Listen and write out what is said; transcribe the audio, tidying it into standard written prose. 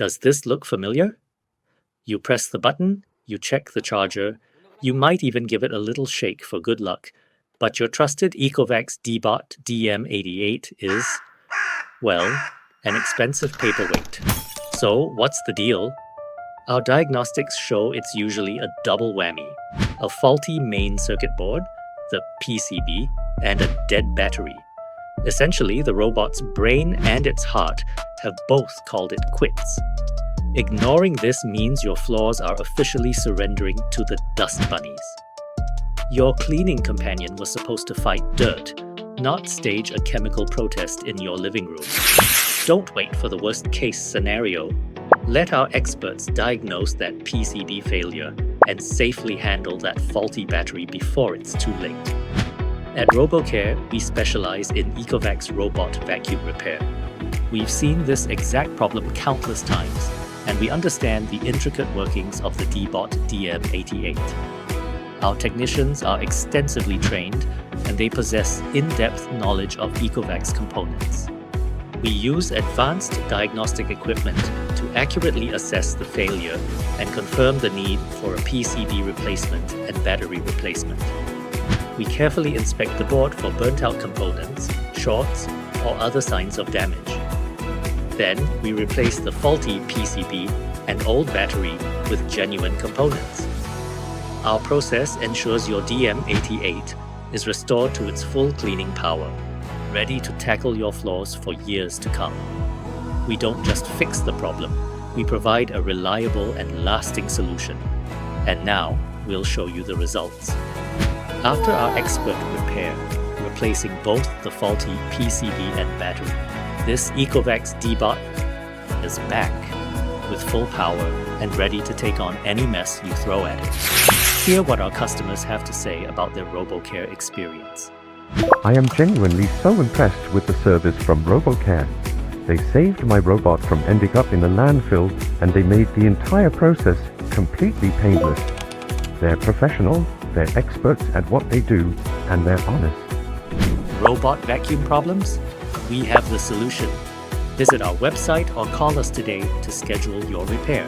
Does this look familiar? You press the button, you check the charger, you might even give it a little shake for good luck, but your trusted Ecovacs DEEBOT DM88 is, well, an expensive paperweight. So, what's the deal? Our diagnostics show it's usually a double whammy: a faulty main circuit board, the PCB, and a dead battery. Essentially, the robot's brain and its heart have both called it quits. Ignoring this means your floors are officially surrendering to the dust bunnies. Your cleaning companion was supposed to fight dirt, not stage a chemical protest in your living room. Don't wait for the worst-case scenario. Let our experts diagnose that PCB failure and safely handle that faulty battery before it's too late. At RoboCare, we specialize in Ecovacs robot vacuum repair. We've seen this exact problem countless times, and we understand the intricate workings of the DEEBOT DM88. Our technicians are extensively trained, and they possess in-depth knowledge of Ecovacs components. We use advanced diagnostic equipment to accurately assess the failure and confirm the need for a PCB replacement and battery replacement. We carefully inspect the board for burnt-out components, shorts, or other signs of damage. Then, we replace the faulty PCB and old battery with genuine components. Our process ensures your DM88 is restored to its full cleaning power, ready to tackle your floors for years to come. We don't just fix the problem, we provide a reliable and lasting solution. And now, we'll show you the results. After our expert repair, replacing both the faulty PCB and battery, this Ecovacs DEEBOT is back with full power and ready to take on any mess you throw at it. Hear what our customers have to say about their RoboCare experience. I am genuinely so impressed with the service from RoboCare. They saved my robot from ending up in a landfill, and they made the entire process completely painless. They're professional, they're experts at what they do, and they're honest. Robot vacuum problems? We have the solution. Visit our website or call us today to schedule your repair.